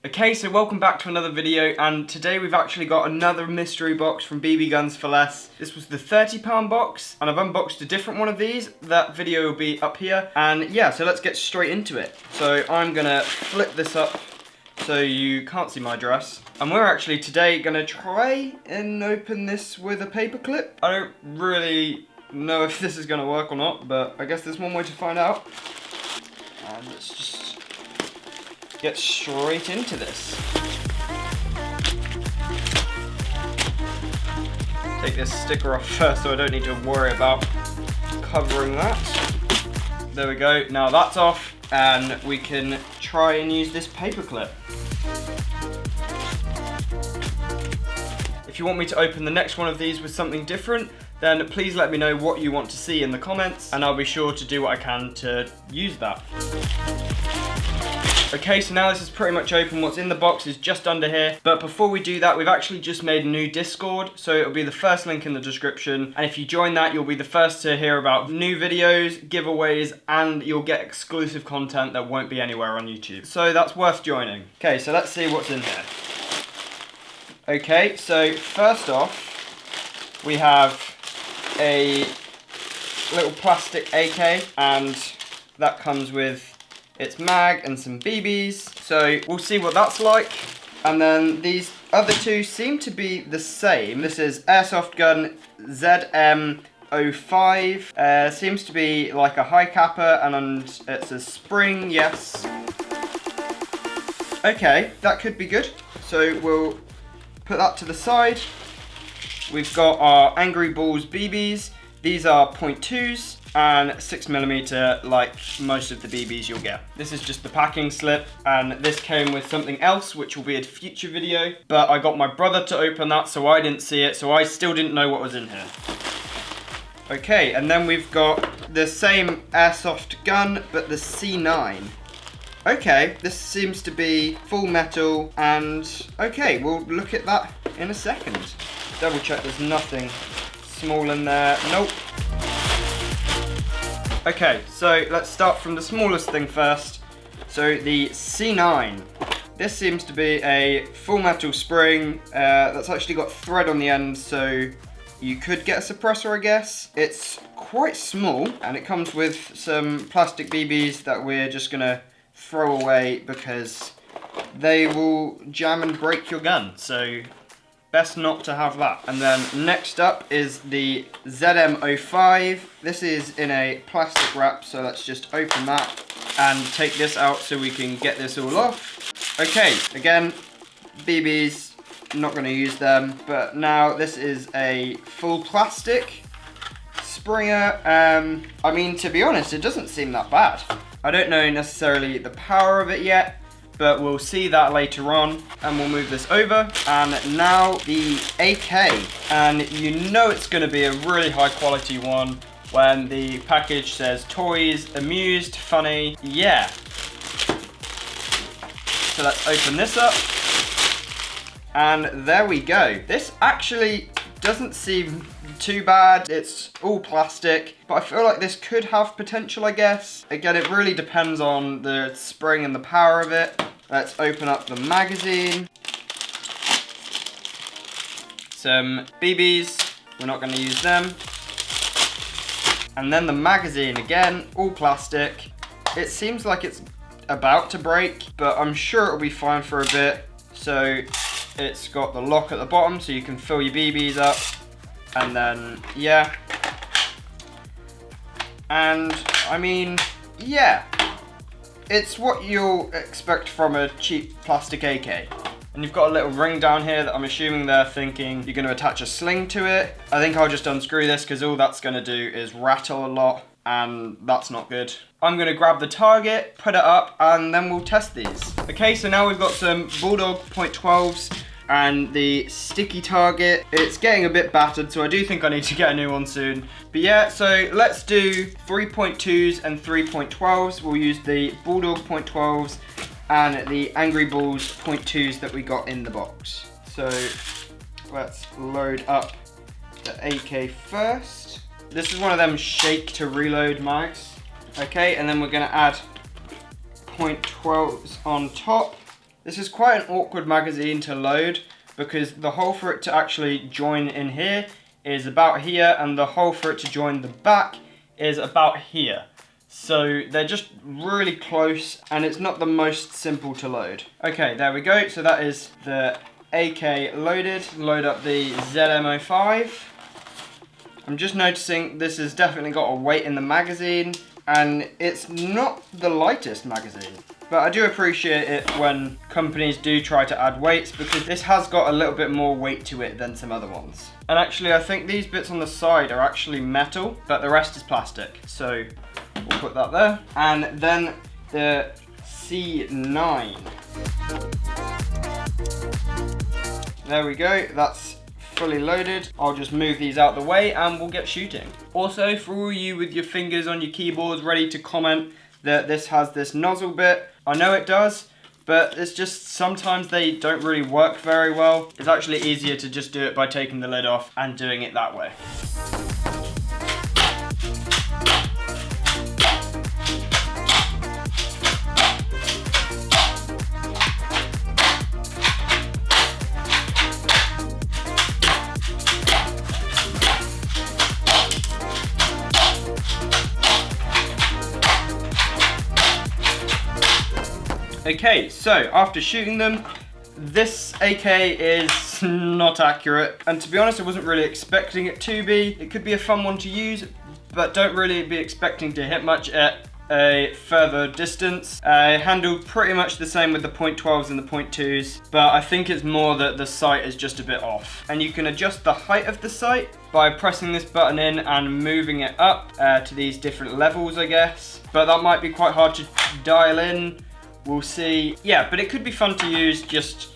Okay, so welcome back to another video, and today we've actually got another mystery box from BBGuns4less. This was the £30 box, and I've unboxed a different one of these. That video will be up here, and yeah, so let's get straight into it. So I'm gonna flip this up so you can't see my address. And we're actually today gonna try and open this with a paper clip. I don't really know if this is gonna work or not, but I guess there's one way to find out. And let's just get straight into this. Take this sticker off first so I don't need to worry about covering that. There we go, now that's off and we can try and use this paper clip. If you want me to open the next one of these with something different, then please let me know what you want to see in the comments and I'll be sure to do what I can to use that. Okay, so now this is pretty much open. What's in the box is just under here. But before we do that, we've actually just made a new Discord. So it'll be the first link in the description. And if you join that, you'll be the first to hear about new videos, giveaways, and you'll get exclusive content that won't be anywhere on YouTube. So that's worth joining. Okay, so let's see what's in here. Okay, so first off, we have a little plastic AK, and that comes with its mag and some BBs, so we'll see what that's like. And then these other two seem to be the same. This is Airsoft gun 𝐉𝐨𝐲 seems to be like a high capper, and it's a spring, yes. Okay, that could be good. So we'll put that to the side. We've got our Angry Balls BBs. These are .2s and 6mm like most of the BBs you'll get. This is just the packing slip, and this came with something else which will be a future video, but I got my brother to open that so I didn't see it, so I still didn't know what was in here. Okay, and then we've got the same airsoft gun but the C9. Okay, this seems to be full metal, and okay, we'll look at that in a second. Double check there's nothing small in there. Nope. Okay, so let's start from the smallest thing first. So the C9. This seems to be a full metal spring that's actually got thread on the end, so you could get a suppressor, I guess. It's quite small, and it comes with some plastic BBs that we're just gonna throw away because they will jam and break your gun, so best not to have that. And then next up is the 𝐉𝐸𝐲. This is in a plastic wrap, so let's just open that and take this out so we can get this all off. Okay, again, BBs, not gonna use them, but now this is a full plastic Springer. I mean, to be honest, it doesn't seem that bad. I don't know necessarily the power of it yet, but we'll see that later on, and we'll move this over. And now the AK, and you know it's going to be a really high quality one when the package says toys, amused, funny, yeah. So let's open this up, and there we go. This actually doesn't seem too bad. It's all plastic, but I feel like this could have potential, I guess. Again, it really depends on the spring and the power of it. Let's open up the magazine. Some BBs, we're not going to use them. And then the magazine, again, all plastic. It seems like it's about to break, but I'm sure it'll be fine for a bit. So it's got the lock at the bottom so you can fill your BBs up. And then, yeah. And, I mean, yeah. It's what you'll expect from a cheap plastic AK. And you've got a little ring down here that I'm assuming they're thinking you're going to attach a sling to it. I think I'll just unscrew this because all that's going to do is rattle a lot, and that's not good. I'm going to grab the target, put it up, and then we'll test these. Okay, so now we've got some Bulldog .12s and the sticky target. It's getting a bit battered, so I do think I need to get a new one soon. But yeah, so let's do 3.2s and 3.12s. We'll use the Bulldog .12s and the Angry Balls .2s that we got in the box. So let's load up the AK first. This is one of them shake to reload mics. Okay, and then we're gonna add .12s on top. This is quite an awkward magazine to load because the hole for it to actually join in here is about here, and the hole for it to join the back is about here. So they're just really close, and it's not the most simple to load. Okay, there we go. So that is the AK loaded. Load up the 𝐉𝐸-05. I'm just noticing this has definitely got a weight in the magazine, and it's not the lightest magazine. But I do appreciate it when companies do try to add weights, because this has got a little bit more weight to it than some other ones. And actually I think these bits on the side are actually metal, but the rest is plastic. So we'll put that there. And then the C9. There we go, that's fully loaded. I'll just move these out the way and we'll get shooting. Also, for all you with your fingers on your keyboards ready to comment that this has this nozzle bit, I know it does, but it's just sometimes they don't really work very well. It's actually easier to just do it by taking the lid off and doing it that way. Okay, so after shooting them, this AK is not accurate, and to be honest I wasn't really expecting it to be. It could be a fun one to use, but don't really be expecting to hit much at a further distance. I handled pretty much the same with the .12s and the .2s, but I think it's more that the sight is just a bit off. And you can adjust the height of the sight by pressing this button in and moving it up to these different levels, I guess. But that might be quite hard to dial in. We'll see. Yeah, but it could be fun to use, just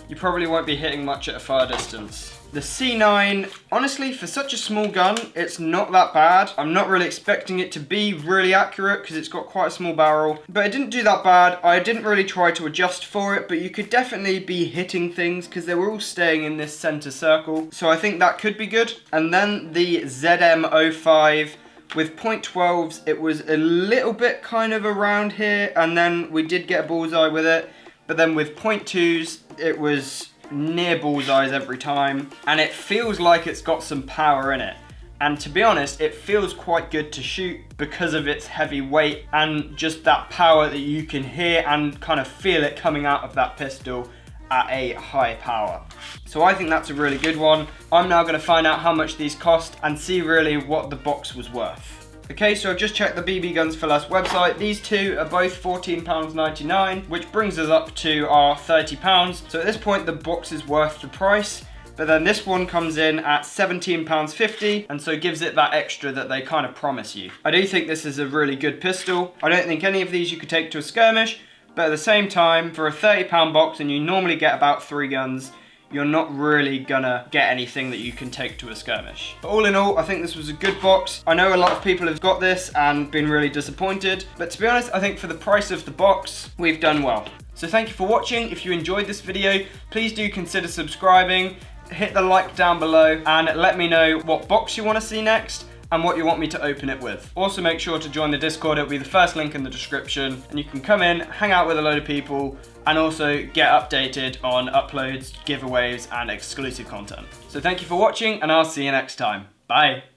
you probably won't be hitting much at a far distance. The C9, honestly, for such a small gun, it's not that bad. I'm not really expecting it to be really accurate because it's got quite a small barrel, but it didn't do that bad. I didn't really try to adjust for it, but you could definitely be hitting things because they were all staying in this center circle. So I think that could be good. And then the 𝐉𝐸-05. With .12s, it was a little bit kind of around here, and then we did get a bullseye with it. But then with .2s, it was near bullseyes every time. And it feels like it's got some power in it. And to be honest, it feels quite good to shoot because of its heavy weight and just that power that you can hear and kind of feel it coming out of that pistol at a high power. So I think that's a really good one. I'm now going to find out how much these cost and see really what the box was worth. Okay, so I've just checked the BBGuns4less website. These two are both £14.99, which brings us up to our £30. So at this point the box is worth the price. But then this one comes in at £17.50, and so gives it that extra that they kind of promise you. I do think this is a really good pistol. I don't think any of these you could take to a skirmish, but at the same time, for a £30 box, and you normally get about 3 guns, you're not really gonna get anything that you can take to a skirmish. But all in all, I think this was a good box. I know a lot of people have got this and been really disappointed, but to be honest, I think for the price of the box, we've done well. So thank you for watching. If you enjoyed this video, please do consider subscribing, hit the like down below, and let me know what box you want to see next and what you want me to open it with. Also make sure to join the Discord, it'll be the first link in the description, and you can come in, hang out with a load of people, and also get updated on uploads, giveaways, and exclusive content. So thank you for watching, and I'll see you next time. Bye.